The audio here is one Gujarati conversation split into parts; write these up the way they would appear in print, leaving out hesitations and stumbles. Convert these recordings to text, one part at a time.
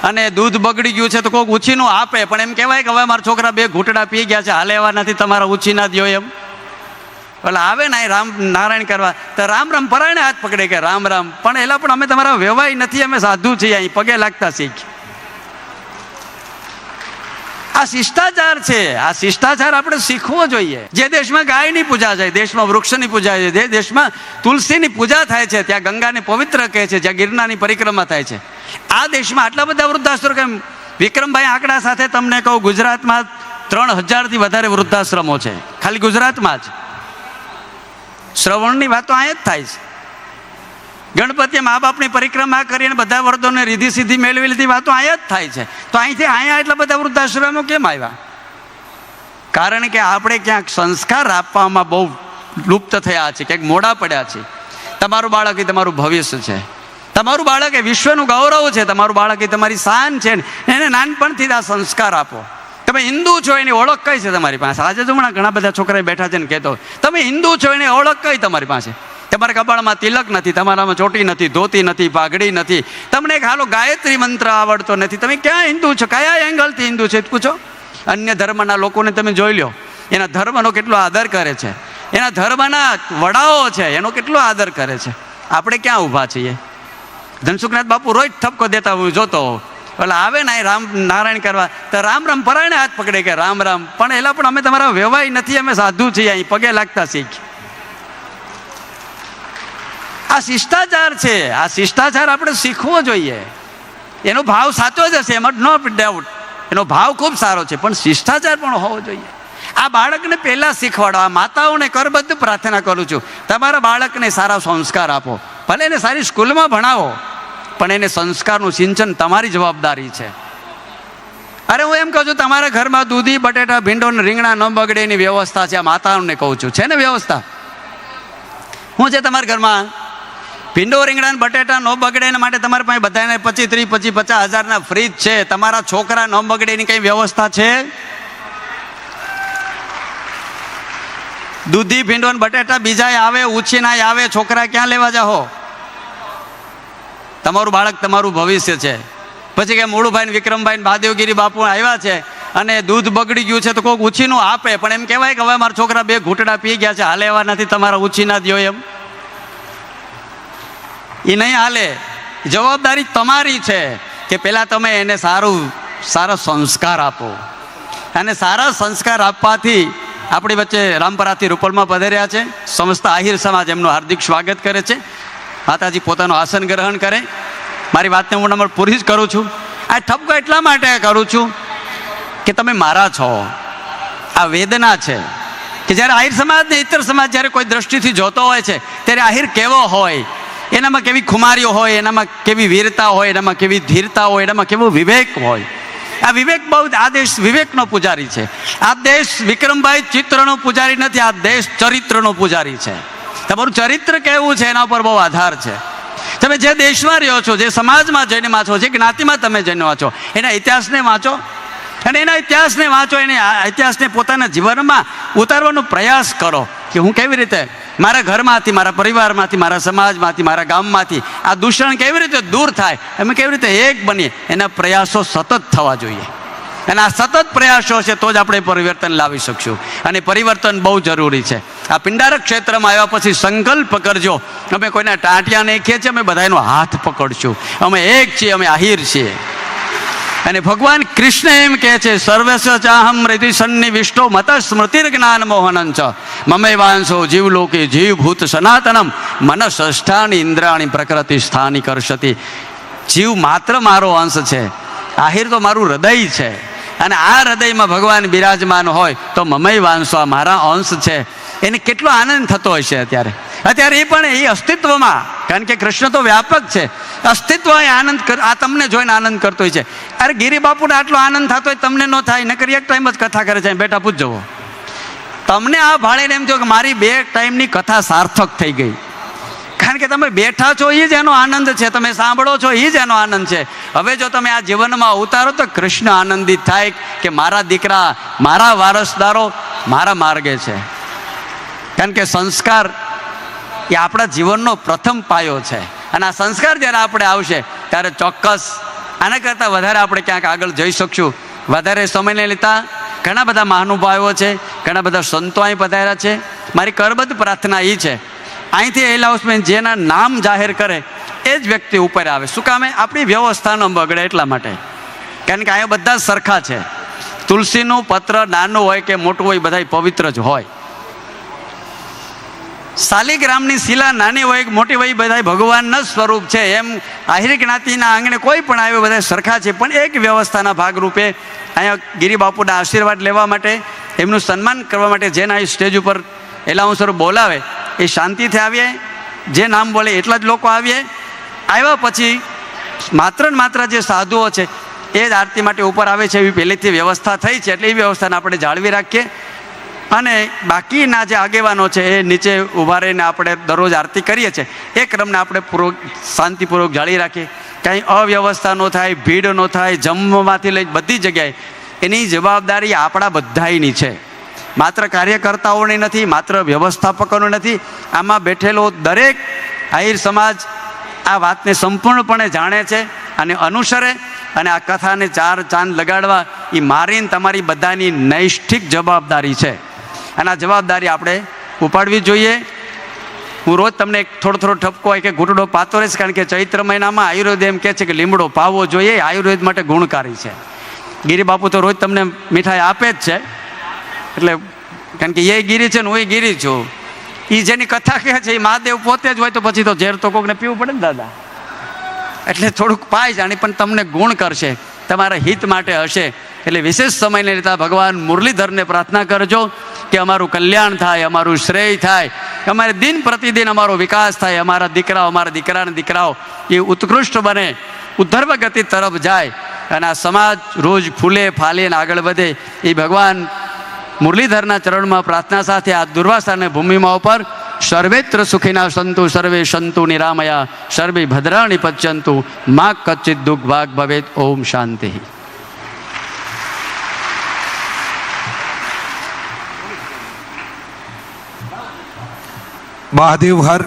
અને દૂધ બગડી ગયું છે તો કોઈક ઉછીનું આપે, પણ એમ કહેવાય કે હવે મારા છોકરા 2 ઘૂંટડા પી ગયા છે, હાલે એવા નથી, તમારા ઉછીના દ્યો એમ. એટલે આવે ને રામ નારાયણ કરવા તો રામ રામ પરાયણે હાથ પકડે કે રામ રામ, પણ એલા પણ અમે તમારા વ્યવહાર નથી, અમે સાધુ છીએ, અહીં પગે લાગતા શીખ. આ શિષ્ટાચાર છે, આ શિષ્ટાચાર આપણે શીખવો જોઈએ. જે દેશમાં ગાયની પૂજા છે, દેશમાં વૃક્ષની પૂજા છે, જે દેશમાં તુલસીની પૂજા થાય છે, ત્યાં ગંગાને પવિત્ર કહે છે, જ્યાં ગિરનારની પરિક્રમા થાય છે, આ દેશમાં આટલા બધા વૃદ્ધાશ્રમ કેમ? વિક્રમભાઈ આંકડા સાથે તમને કહું, ગુજરાતમાં 3000થી વધારે વૃદ્ધાશ્રમો છે, ખાલી ગુજરાતમાં જ. શ્રવણની વાતો અહીંયા જ થાય છે. ગણપતિએ મા બાપની પરિક્રમા કરીને બધા વર્દોને રીધિ સિદ્ધિ મેળવી લીધી, વાતો અહીંયા જ થાય છે. તો અહીંથી અહીંયા એટલા બધા વૃદ્ધાશ્રમો કેમ આવ્યા? કારણ કે આપણે ક્યાંક સંસ્કાર આપવામાં બહુ લુપ્ત થયા છે, ક્યાંક મોડા પડ્યા છે. તમારું બાળક એ તમારું ભવિષ્ય છે, તમારું બાળક એ વિશ્વનું ગૌરવ છે, તમારું બાળક એ તમારી શાન છે. એને નાનપણથી જ આ સંસ્કાર આપો. તમે હિન્દુ છો એની ઓળખ કઈ છે તમારી પાસે? આજે તો હમણાં ઘણા બધા છોકરા બેઠા છે ને કહેતો તમે હિન્દુ છો એની ઓળખ કઈ તમારી પાસે? તમારા કપાળમાં તિલક નથી, તમારામાં ચોટી નથી, ધોતી નથી, પાઘડી નથી, તમને એક હાલો ગાયત્રી મંત્ર આવડતો નથી. તમે ક્યાં હિન્દુ છો? કયા એંગલથી હિન્દુ છે પૂછો. અન્ય ધર્મના લોકોને તમે જોઈ લો, એના ધર્મનો કેટલો આદર કરે છે, એના ધર્મના વડાઓ છે એનો કેટલો આદર કરે છે. આપણે ક્યાં ઊભા છીએ? ધનસુખનાથ બાપુ રોજ ઠપકો દેતા હું જોતો, એટલે આવે ને રામ નારાયણ કરવા તો રામ રામ પરાયણે હાથ પકડે કે રામ રામ, પણ એલા પણ અમે તમારા વ્યવહાર નથી, અમે સાધુ છીએ, અહીં પગે લાગતા શીખ. આ શિષ્ટાચાર છે, આ શિષ્ટાચાર આપણે શીખવો જોઈએ. એનો ભાવ સાચો જ હશે, એમાં નો ડાઉટ, એનો ભાવ ખૂબ સારો છે, પણ શિષ્ટાચાર પણ હોવો જોઈએ. આ બાળકને પહેલાં શીખવાડો. આ માતાઓને કરબદ્ધ પ્રાર્થના કરું છું, તમારા બાળકને સારા સંસ્કાર આપો. ભલે એને સારી સ્કૂલમાં ભણાવો, પણ એને સંસ્કારનું સિંચન તમારી જવાબદારી છે. અરે હું એમ કહું છું, તમારા ઘરમાં દૂધી બટેટા ભીંડો ને રીંગણા ન બગડે એની વ્યવસ્થા છે. આ માતાઓને કહું છું, છે ને વ્યવસ્થા? શું છે તમારા ઘરમાં? ભીંડો રીંગણા બટેટા ન બગડે એના માટે તમારા પાસે બધાને 25, 30, 50 હજારના ફ્રીજ છે. તમારા છોકરા ન બગડે એની કઈ વ્યવસ્થા છે? દૂધી ભીંડો બટેટા બીજા આવે, ઉછીના આવે, છોકરા ક્યાં લેવા જાઓ? તમારું બાળક તમારું ભવિષ્ય છે. પછી કે મૂળુભાઈ વિક્રમભાઈ મહાદેવગીરી બાપુ આવ્યા છે અને દૂધ બગડી ગયું છે તો કોઈક ઉછીનું આપે, પણ એમ કહેવાય કે હવે મારા છોકરા 2 ઘૂંટડા પી ગયા છે, હાલે એવા નથી, તમારા ઉછીના દ્યો એમ. એ નહીં હાલે. જવાબદારી તમારી છે કે પહેલાં તમે એને સારા સંસ્કાર આપો. અને સારા સંસ્કાર આપવાથી આપણી વચ્ચે રામપરાથી રૂપલમાં પધાર્યા છે સમસ્ત આહિર સમાજ, એમનું હાર્દિક સ્વાગત કરે છે. માતાજી પોતાનું આસન ગ્રહણ કરે. મારી વાતને હું નંબર પૂરી જ કરું છું. આ ઠપકો એટલા માટે કરું છું કે તમે મારા છો. આ વેદના છે કે જ્યારે આહિર સમાજ ને ઇતર સમાજ જ્યારે કોઈ દ્રષ્ટિથી જોતો હોય છે ત્યારે આહિર કેવો હોય, એનામાં કેવી ખુમારીઓ હોય, એનામાં કેવી વીરતા હોય, એનામાં કેવી ધીરતા હોય, એનામાં કેવો વિવેક હોય. આ વિવેક બહુ, આ દેશ વિવેકનો પૂજારી છે. આ દેશ વિક્રમભાઈ ચિત્રનો પૂજારી નથી, આ દેશ ચરિત્રનો પૂજારી છે. તમારું ચરિત્ર કેવું છે એના ઉપર બહુ આધાર છે. તમે જે દેશમાં રહ્યો છો, જે સમાજમાં જન્મા છો, જે જ્ઞાતિમાં તમે જન્મા છો, એના ઇતિહાસને વાંચો અને એના ઇતિહાસને વાંચો, એના ઇતિહાસને પોતાના જીવનમાં ઉતારવાનો પ્રયાસ કરો કે હું કેવી રીતે મારા ઘરમાંથી, મારા પરિવારમાંથી, મારા સમાજમાંથી, મારા ગામમાંથી આ દૂષણ કેવી રીતે દૂર થાય, અમે કેવી રીતે એક બનીએ. એના પ્રયાસો સતત થવા જોઈએ. અને આ સતત પ્રયાસો છે તો જ આપણે પરિવર્તન લાવી શકશું. અને પરિવર્તન બહુ જરૂરી છે. આ પિંડારક ક્ષેત્રમાં આવ્યા પછી સંકલ્પ કરજો, અમે કોઈના ટાંટિયા નહીં ખેંચીએ, અમે બધાનો હાથ પકડશું, અમે એક છીએ, અમે આહિર છીએ. અને ભગવાન કૃષ્ણ એમ કહે છે, સર્વસ્વ ચાહમ હૃદય સન્નિવિષ્ટો મત સ્મૃતિર જ્ઞાન મોહનં ચ મમે વાંસો જીવલોકે જીવભૂત સનાતનમ મનઃષ્ઠાની ઇન્દ્રાણી પ્રકૃતિ સ્થાની કરશતી. જીવ માત્ર મારો અંશ છે, આહિર તો મારું હૃદય છે. અને આ હૃદયમાં ભગવાન બિરાજમાન હોય તો મમય વાંસો આ મારા અંશ છે. એને કેટલો આનંદ થતો હશે અત્યારે એ પણ એ અસ્તિત્વમાં, કારણ કે કૃષ્ણ તો વ્યાપક છે, અસ્તિત્વ એ આનંદ આ તમને જોઈને આનંદ કરતો હોય છે. અરે ગિરી બાપુને આટલો આનંદ થતો હોય તમને ન થાય? નકર એક ટાઈમ જ કથા કરે છે, બેટા પૂછજો. તમને આ ભાળીને એમ થયો કે મારી 2 ટાઈમની કથા સાર્થક થઈ ગઈ. કારણ કે તમે બેઠા છો એ જ એનો આનંદ છે, તમે સાંભળો છો એ જ એનો આનંદ છે. હવે જો તમે આ જીવનમાં ઉતારો તો કૃષ્ણ આનંદિત થાય કે મારા દીકરા, મારા વારસદારો મારા માર્ગે છે. કારણ કે સંસ્કાર એ આપણા જીવનનો પ્રથમ પાયો છે. અને આ સંસ્કાર જ્યારે આપણે આવશે ત્યારે ચોક્કસ આના કરતાં વધારે આપણે ક્યાંક આગળ જઈ શકશું. વધારે સમયને લેતા ઘણા બધા મહાનુભાવો છે, ઘણા બધા સંતો અહીં પધાર્યા છે. મારી કરબદ્ધ પ્રાર્થના એ છે, અહીંથી એલાઉન્સમેન્ટ જેના નામ જાહેર કરે એ જ વ્યક્તિ ઉપર આવે. શું કામે? આપણી વ્યવસ્થા ન બગડે એટલા માટે. કારણ કે અહીંયા બધા સરખા છે. તુલસીનું પત્ર નાનું હોય કે મોટું હોય, બધા પવિત્ર જ હોય. શાલિગ્રામની શિલા નાની હોય કે મોટી હોય, બધા ભગવાનના સ્વરૂપ છે. એમ આહિર જ્ઞાતિના આંગણે કોઈ પણ આવે, બધા સરખા છે. પણ એક વ્યવસ્થાના ભાગરૂપે અહીંયા ગિરિબાપુના આશીર્વાદ લેવા માટે, એમનું સન્માન કરવા માટે જેના અહીં સ્ટેજ ઉપર એલાઉન્સર બોલાવે એ શાંતિથી આવીએ. જે નામ બોલે એટલા જ લોકો આવીએ. આવ્યા પછી માત્ર ને માત્ર જે સાધુઓ છે એ જ આરતી માટે ઉપર આવે છે, એવી પહેલેથી વ્યવસ્થા થઈ છે. એટલે એ વ્યવસ્થાને આપણે જાળવી રાખીએ. અને બાકીના જે આગેવાનો છે એ નીચે ઊભા રહીને આપણે દરરોજ આરતી કરીએ છીએ, એ ક્રમને આપણે શાંતિપૂર્વક જાળવી રાખીએ. કાંઈ અવ્યવસ્થા ન થાય, ભીડ ન થાય. જમવામાંથી લઈ બધી જગ્યાએ એની જવાબદારી આપણા બધાની છે. માત્ર કાર્યકર્તાઓની નથી, માત્ર વ્યવસ્થાપકોની નથી. આમાં બેઠેલો દરેક આહિર સમાજ આ વાતને સંપૂર્ણપણે જાણે છે અને અનુસરે. અને આ કથાને ચાર ચાંદ લગાડવા એ મારીને તમારી બધાની નૈષ્ઠિક જવાબદારી છે. અને આ જવાબદારી આપણે ઉપાડવી જોઈએ. હું રોજ તમને થોડો ઠપકો હોય કે ઘૂંટડો પાતો રહીશ, કારણ કે ચૈત્ર મહિનામાં આયુર્વેદ એમ કહે છે કે લીમડો પાવો જોઈએ. આયુર્વેદ માટે ગુણકારી છે. ગિરિબાપુ તો રોજ તમને મીઠાઈ આપે જ છે. એટલે કારણ કે એ ગિરી છે ને હું ગિરી છું. એ જેની કથા કહે છે એ મહાદેવ પોતે જ હોય, તો પછી તો ઝેર તો કોકને પીવું પડે ને દાદા. એટલે થોડુંક પાય જાણી પણ તમને ગુણ કરશે, તમારા હિત માટે હશે. એટલે વિશેષ સમયને લેતા ભગવાન મુરલીધરને પ્રાર્થના કરજો કે અમારું કલ્યાણ થાય, અમારું શ્રેય થાય, અમારે દિન પ્રતિદિન અમારો વિકાસ થાય, અમારા દીકરાઓ, અમારા દીકરાના દીકરાઓ એ ઉત્કૃષ્ટ બને, ઉદ્ધર્વ ગતિ તરફ જાય અને આ સમાજ રોજ ફૂલે ફાલે અને આગળ વધે. એ ભગવાન મુરલીધરના ચરણમાં પ્રાર્થના સાથે આ દુર્વાસાને ભૂમિમાં ઉપર સર્વેત્ર સુખીના સંતુ સર્વે સંતુ નિરામયા સર્વે ભદ્રાણી પચ્યંતુ મા કચ્ચિત દુઃખ ભાગ ભવેત. ઓમ શાંતિ. મહાદેવ હર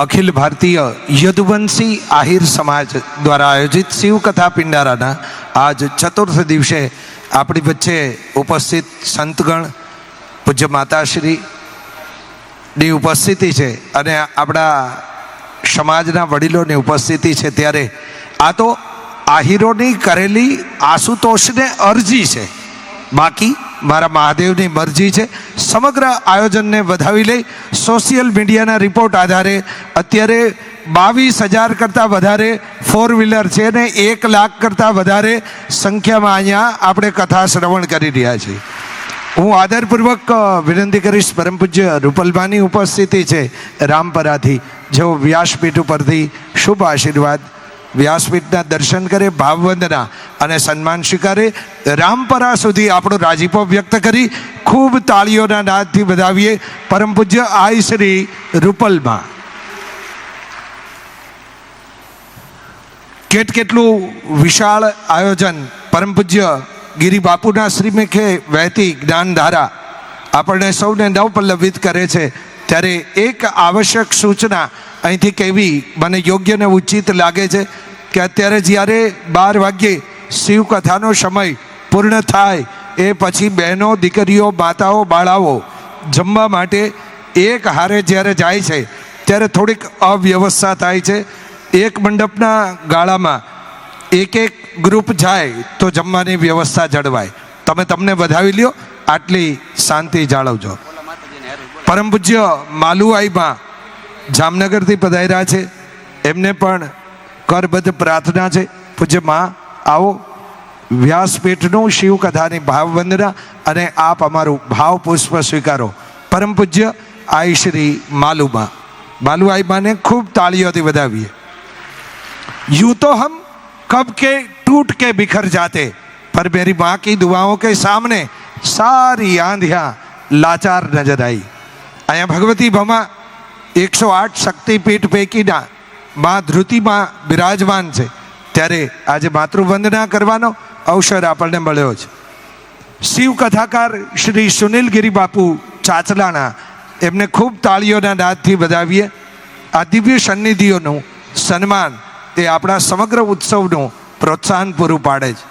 અખિલ ભારતીય યદુવંશી આહિર સમાજ દ્વારા આયોજિત શિવકથા પિંડારાના આજ ચતુર્થ દિવસે આપણી વચ્ચે ઉપસ્થિત સંતગણ, પૂજ્ય માતાશ્રીની ઉપસ્થિતિ છે અને આપણા સમાજના વડીલોની ઉપસ્થિતિ છે. ત્યારે આ તો આહિરોની કરેલી આશુતોષને અરજી છે, બાકી મારા મહાદેવની મરજી છે. સમગ્ર આયોજનને વધાવી લઈ સોશિયલ મીડિયાના રિપોર્ટ આધારે અત્યારે 22,000 કરતાં વધારે 4 વ્હીલર છે ને 1 લાખ કરતાં વધારે સંખ્યામાં અહીંયા આપણે કથા શ્રવણ કરી રહ્યા છીએ. હું આદરપૂર્વક વિનંતી કરીશ, પરમ પૂજ્ય રૂપલભાની ઉપસ્થિતિ છે રામપરાથી, જેઓ વ્યાસપીઠ ઉપરથી શુભ આશીર્વાદ, વ્યાસપીઠના દર્શન કરે, ભાવવંદના અને સન્માન સ્વીકારે. રામપરા સુધી આપણો રાજીપો વ્યક્ત કરી ખૂબ તાળીઓના નાદથી વધાવીએ પરમ પૂજ્ય આઈ શ્રી રૂપલમાં. કેટલું વિશાળ આયોજન. પરમ પૂજ્ય ગિરિબાપુના શ્રીમુખે વહેતી જ્ઞાનધારા આપણને સૌને નવપલ્લવિત કરે છે. ત્યારે એક આવશ્યક સૂચના અહીંથી કહેવી મને યોગ્ય ને ઉચિત લાગે છે કે અત્યારે જ્યારે 12 વાગ્યે શિવકથાનો સમય પૂર્ણ થાય એ પછી બહેનો, દીકરીઓ, માતાઓ, બાળાઓ જમવા માટે એક હારે જ્યારે જાય છે ત્યારે થોડીક અવ્યવસ્થા થાય છે. એક મંડપના ગાળામાં એક ગ્રુપ જાય તો જમવાની વ્યવસ્થા જળવાય. તમને વધાવી લ્યો, આટલી શાંતિ જાળવજો. પરમ પૂજ્ય માલુઆઈમાં જામનગરથી પધાર્યા છે, એમને પણ કરબદ્ધ પ્રાર્થના છે. પૂજ્ય માં આવો, વ્યાસપીઠનું શિવકથાની ભાવવંદના અને આપ અમારું ભાવ પુષ્પ સ્વીકારો. પરમ પૂજ્ય આઈ શ્રી માલુઆઈ માને ખૂબ તાળીઓથી વધાવીએ. यूं तो हम कब के टूट के बिखर जाते, पर मेरी माँ की दुआओं के सामने सारी आंधियाँ लाचार नजर आई. અહીંયા ભગવતી ભમા 108 શક્તિપીઠ પૈકીના મા ધૃતિમાં બિરાજમાન છે. ત્યારે આજે માતૃવંદના કરવાનો અવસર આપણને મળ્યો છે. શિવ કથાકાર શ્રી સુનિલ ગિરિબાપુ ચાચલાના, એમને ખૂબ તાળીઓના નાદથી વધાવીએ. આ દિવ્ય સન્નિધિઓનું સન્માન એ આપણા સમગ્ર ઉત્સવનું પ્રોત્સાહન પૂરું પાડે છે.